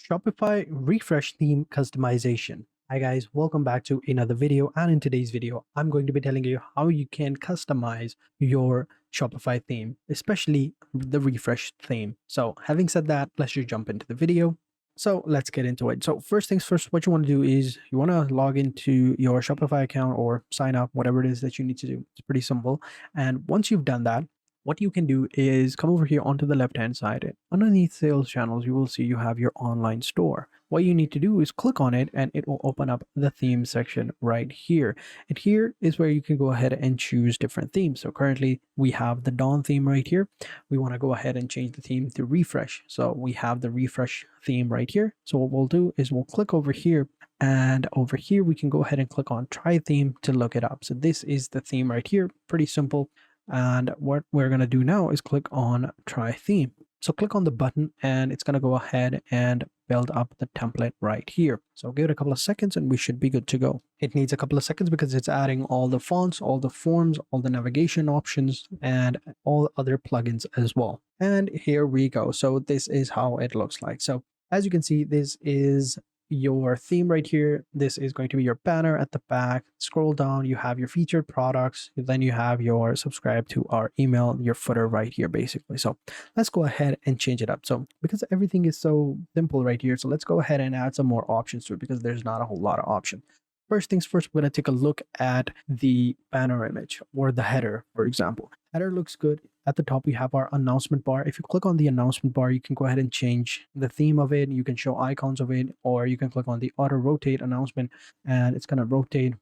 Shopify Refresh Theme Customization. Hi guys, welcome back to another video, and in today's video I'm going to be telling you how you can customize your Shopify theme, especially the refresh theme. So having said that, let's just jump into the video. So let's get into it. So first things first, what you want to do is you want to log into your Shopify account or sign up, whatever it is that you need to do. It's pretty simple. And once you've done that, what you can do is come over here onto the left hand side, and underneath sales channels you will see you have your online store. What you need to do is click on it and it will open up the theme section right here, and here is where you can go ahead and choose different themes. So currently we have the Dawn theme right here. We want to go ahead and change the theme to refresh, so we have the refresh theme right here. So what we'll do is we'll click over here, and over here we can go ahead and click on try theme to look it up. So this is the theme right here, pretty simple. And what we're going to do now is click on try theme. So click on the button and it's going to go ahead and build up the template right here. So give it a couple of seconds and we should be good to go. It needs a couple of seconds because it's adding all the fonts, all the forms, all the navigation options, and all other plugins as well. And here we go. So this is how it looks like. So as you can see, this is your theme right here. This is going to be your banner at the back. Scroll down, you have your featured products, then you have your subscribe to our email, your footer right here basically. So let's go ahead and change it up. So because everything is so simple right here, so let's go ahead and add some more options to it because there's not a whole lot of options. First things first, we're going to take a look at the banner image or the header, for example. Header looks good. At the top, we have our announcement bar. If you click on the announcement bar, you can go ahead and change the theme of it. You can show icons of it, or you can click on the auto rotate announcement and it's going to rotate,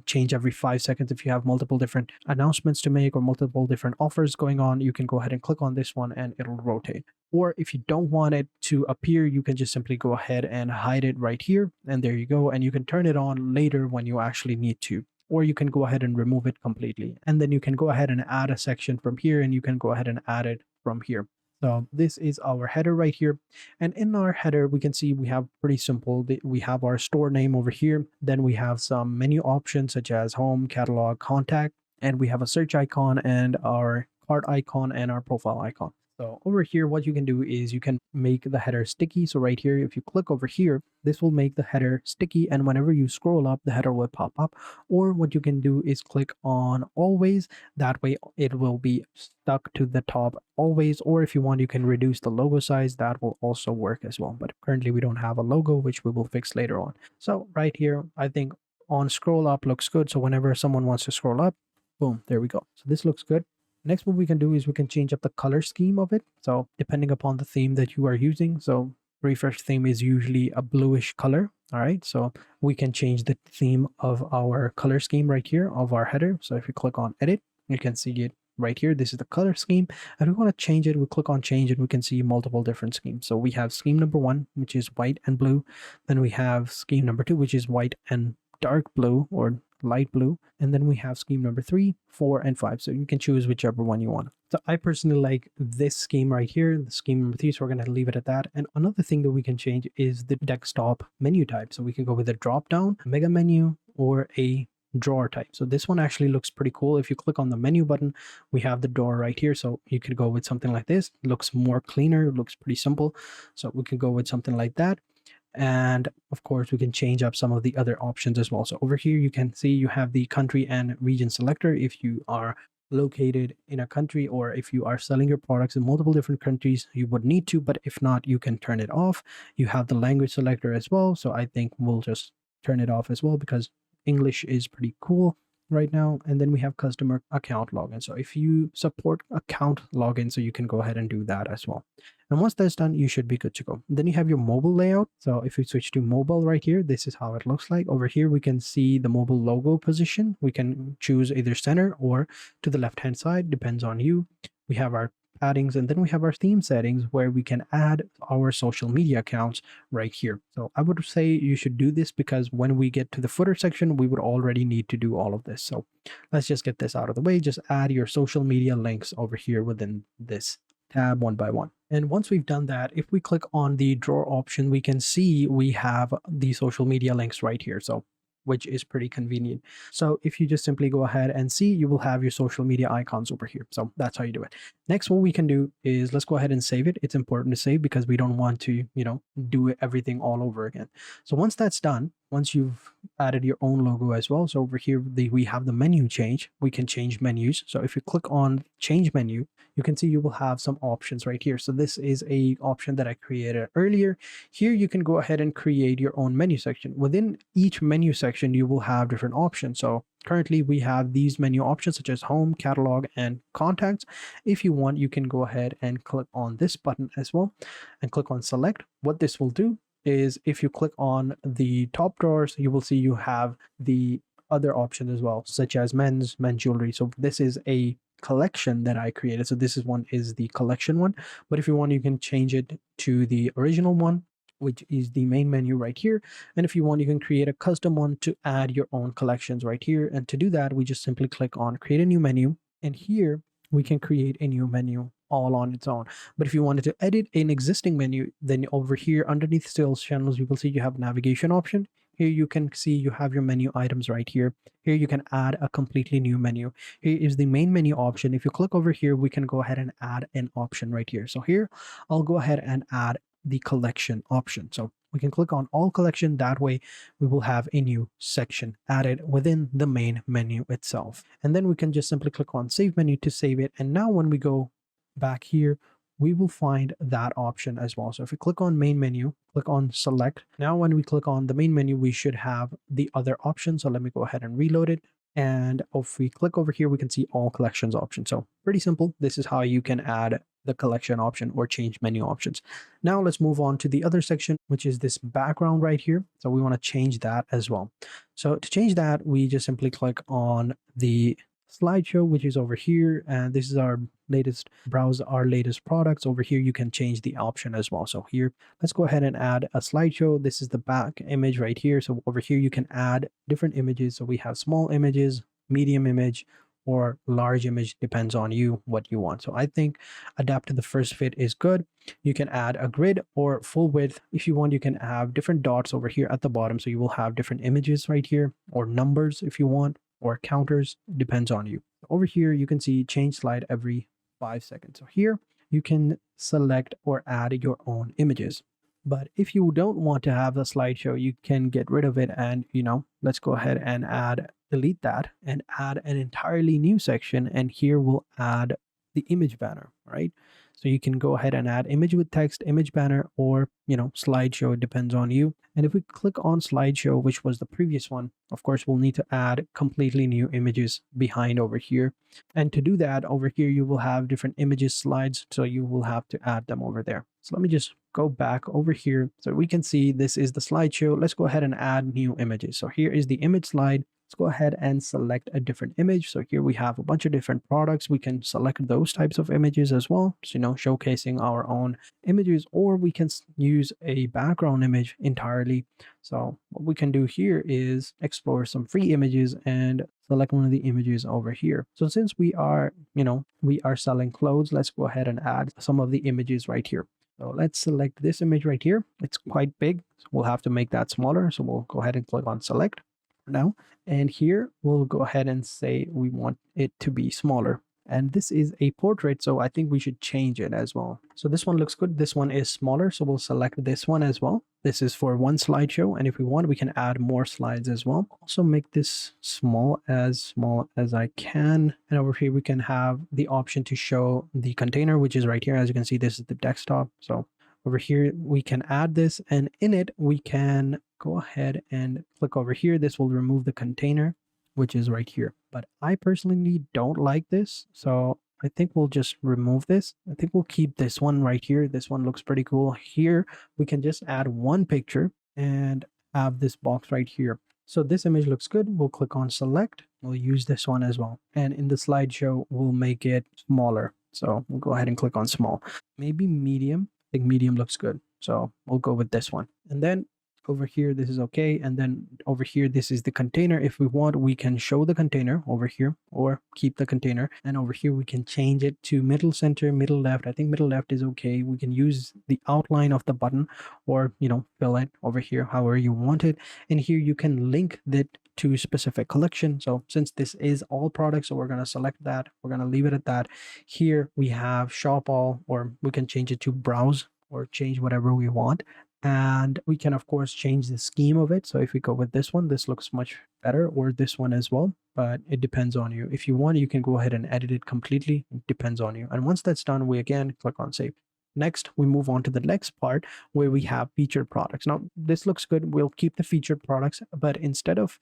change every 5 seconds. If you have multiple different announcements to make or multiple different offers going on, you can go ahead and click on this one and it'll rotate. Or if you don't want it to appear, you can just simply go ahead and hide it right here. And there you go. And you can turn it on later when you actually need to. Or you can go ahead and remove it completely. And then you can go ahead and add a section from here, and you can go ahead and add it from here. So this is our header right here. And in our header, we can see we have pretty simple. We have our store name over here. Then we have some menu options such as home, catalog, contact, and we have a search icon and our cart icon and our profile icon. So over here, what you can do is you can make the header sticky. So right here, if you click over here, this will make the header sticky. And whenever you scroll up, the header will pop up. Or what you can do is click on always. That way it will be stuck to the top always. Or if you want, you can reduce the logo size. That will also work as well. But currently we don't have a logo, which we will fix later on. So right here, I think on scroll up looks good. So whenever someone wants to scroll up, boom, there we go. So this looks good. Next, what we can do is we can change up the color scheme of it. So depending upon the theme that you are using. So refresh theme is usually a bluish color. All right. So we can change the theme of our color scheme right here of our header. So if you click on edit, you can see it right here. This is the color scheme. And we want to change it. We click on change and we can see multiple different schemes. So we have scheme number 1, which is white and blue. Then we have scheme number 2, which is white and dark blue or light blue, and then we have scheme number 3, 4, and 5. So you can choose whichever one you want. So I personally like this scheme right here, the scheme number 3. So we're going to leave it at that. And another thing that we can change is the desktop menu type. So we can go with a drop down, mega menu, or a drawer type. So this one actually looks pretty cool. If you click on the menu button, we have the door right here. So you could go with something like this. It looks more cleaner. It looks pretty simple. So we could go with something like that. And of course, we can change up some of the other options as well. So over here, you can see you have the country and region selector if you are located in a country, or if you are selling your products in multiple different countries, you would need to, but if not, you can turn it off. You have the language selector as well. So I think we'll just turn it off as well because English is pretty cool right now. And then we have customer account login. So if you support account login, so you can go ahead and do that as well. And once that's done, you should be good to go. Then you have your mobile layout. So if we switch to mobile right here, this is how it looks like. Over here, we can see the mobile logo position. We can choose either center or to the left-hand side, depends on you. We have our paddings, and then we have our theme settings where we can add our social media accounts right here. So I would say you should do this because when we get to the footer section, we would already need to do all of this. So let's just get this out of the way. Just add your social media links over here within this tab one by one. And once we've done that, if we click on the drawer option, we can see we have the social media links right here. So which is pretty convenient. So if you just simply go ahead and see, you will have your social media icons over here. So that's how you do it. Next, what we can do is let's go ahead and save it. It's important to save because we don't want to, do everything all over again. So once that's done, once you've added your own logo as well, so over here we have the menu change. We can change menus. So if you click on change menu, you can see you will have some options right here. So this is a option that I created earlier. Here you can go ahead and create your own menu section. Within each menu section, you will have different options. So currently we have these menu options such as home, catalog, and contacts. If you want, you can go ahead and click on this button as well and click on select. What this will do is if you click on the top drawers, you will see you have the other options as well, such as men's jewelry. So this is a collection that I created. So this is one is the collection one. But if you want, you can change it to the original one, which is the main menu right here. And if you want, you can create a custom one to add your own collections right here. And to do that, we just simply click on create a new menu. And here we can create a new menu all on its own. But if you wanted to edit an existing menu, then over here underneath sales channels, you will see you have navigation option. Here you can see you have your menu items right here. Here you can add a completely new menu. Here is the main menu option. If you click over here, we can go ahead and add an option right here. So here I'll go ahead and add the collection option. So we can click on all collection. That way we will have a new section added within the main menu itself. And then we can just simply click on save menu to save it. And now when we go back here, we will find that option as well. So if we click on main menu, click on select. Now when we click on the main menu, we should have the other options. So let me go ahead and reload it. And if we click over here, we can see all collections options. So pretty simple. This is how you can add the collection option or change menu options. Now let's move on to the other section, which is this background right here. So we want to change that as well. So to change that, we just simply click on the slideshow, which is over here. And this is our latest, browse our latest products. Over here, you can change the option as well. So here, let's go ahead and add a slideshow. This is the back image right here. So over here, you can add different images. So we have small images, medium image, or large image, depends on you what you want. So I think adapt to the first fit is good. You can add a grid or full width. If you want, you can have different dots over here at the bottom. So you will have different images right here, or numbers if you want, or counters, depends on you. Over here, you can see change slide every 5 seconds. So here you can select or add your own images. But if you don't want to have the slideshow, you can get rid of it. And, let's go ahead and delete that and add an entirely new section. And here we'll add the image banner, right? So you can go ahead and add image with text, image banner, or, slideshow. It depends on you. And if we click on slideshow, which was the previous one, of course, we'll need to add completely new images behind over here. And to do that, over here, you will have different images slides. So you will have to add them over there. So let me just go back over here. So we can see this is the slideshow. Let's go ahead and add new images. So here is the image slide. Let's go ahead and select a different image. So here we have a bunch of different products. We can select those types of images as well. So, showcasing our own images, or we can use a background image entirely. So what we can do here is explore some free images and select one of the images over here. So since we are selling clothes, let's go ahead and add some of the images right here. So let's select this image right here. It's quite big, so we'll have to make that smaller. So we'll go ahead and click on select now. And here we'll go ahead and say we want it to be smaller. And this is a portrait, so I think we should change it as well. So this one looks good. This one is smaller, so we'll select this one as well. This is for one slideshow, and if we want, we can add more slides as well. Also make this small as I can. And over here, we can have the option to show the container, which is right here. As you can see, this is the desktop. So over here, we can add this, and in it, we can go ahead and click over here. This will remove the container, which is right here. But I personally don't like this, so I think we'll just remove this. I think we'll keep this one right here. This one looks pretty cool. Here, we can just add one picture and have this box right here. So this image looks good. We'll click on select. We'll use this one as well. And in the slideshow, we'll make it smaller. So we'll go ahead and click on small. Maybe medium. I think medium looks good. So we'll go with this one. And then over here, this is okay. And then over here, this is the container. If we want, we can show the container over here or keep the container. And over here, we can change it to middle center, middle left. I think middle left is okay. We can use the outline of the button or, fill it over here however you want it. And here you can link that to specific collection. So since this is all products, so we're going to select that. We're going to leave it at that. Here we have shop all, or we can change it to browse or change whatever we want. And we can of course change the scheme of it. So if we go with this one, this looks much better, or this one as well, but it depends on you. If you want, you can go ahead and edit it completely. It depends on you. And once that's done, we again click on save. Next, we move on to the next part where we have featured products. Now, this looks good. We'll keep the featured products, but instead of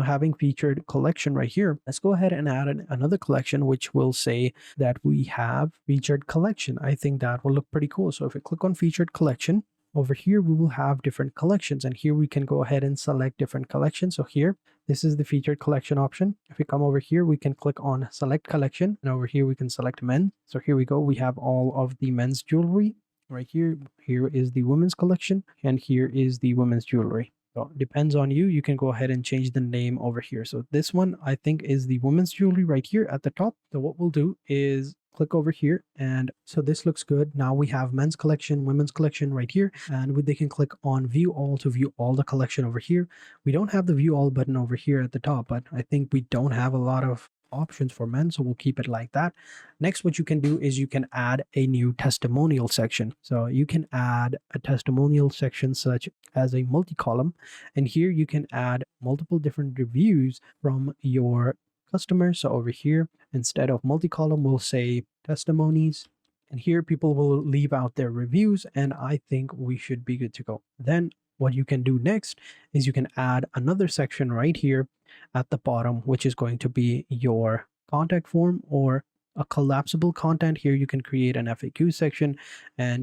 having featured collection right here, let's go ahead and add another collection, which will say that we have featured collection. I think that will look pretty cool. So if we click on featured collection, over here, we will have different collections, and here we can go ahead and select different collections. So here, this is the featured collection option. If we come over here, we can click on select collection, and over here we can select men. So here we go. We have all of the men's jewelry right here. Here is the women's collection, and here is the women's jewelry. So it depends on you. You can go ahead and change the name over here. So this one, I think, is the women's jewelry right here at the top. So what we'll do is click over here, and so this looks good. Now we have men's collection, women's collection right here, and they can click on view all to view all the collection over here. We don't have the view all button over here at the top, but I think we don't have a lot of options for men, so we'll keep it like that. Next, what you can do is you can add a new testimonial section. So you can add a testimonial section such as a multi-column, and here you can add multiple different reviews from your customers. So over here, instead of multi-column, we'll say testimonies, and here people will leave out their reviews, and I think we should be good to go. Then what you can do next is you can add another section right here at the bottom, which is going to be your contact form or a collapsible content. Here you can create an FAQ section and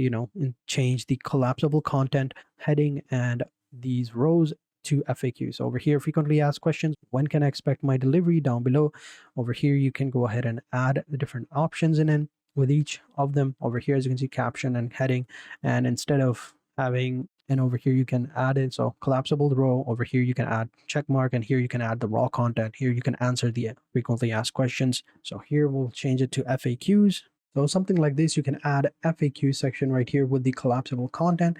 change the collapsible content heading and these rows to FAQs. Over here, frequently asked questions, when can I expect my delivery, down below. Over here, you can go ahead and add the different options in with each of them. Over here, as you can see, caption and heading, and instead of having, and over here you can add it, so collapsible row. Over here you can add check mark, and here you can add the raw content. Here you can answer the frequently asked questions. So here we'll change it to FAQs. So something like this, you can add FAQ section right here with the collapsible content.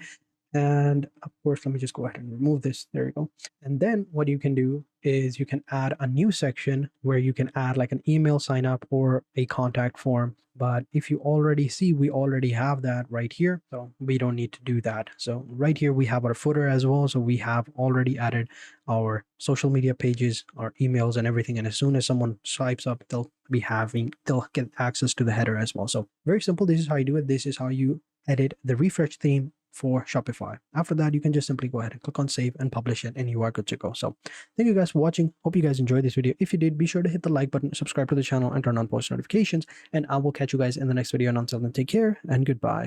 And of course, let me just go ahead and remove this. There you go. And then what you can do is you can add a new section where you can add like an email sign up or a contact form. But if you already see, we already have that right here, so we don't need to do that. So right here, we have our footer as well. So we have already added our social media pages, our emails and everything. And as soon as someone swipes up, they'll get access to the header as well. So very simple. This is how you do it. This is how you edit the refresh theme for Shopify. After that, you can just simply go ahead and click on save and publish it, and you are good to go. So thank you guys for watching. Hope you guys enjoyed this video. If you did, be sure to hit the like button, subscribe to the channel, and turn on post notifications, and I will catch you guys in the next video. And until then, take care and goodbye.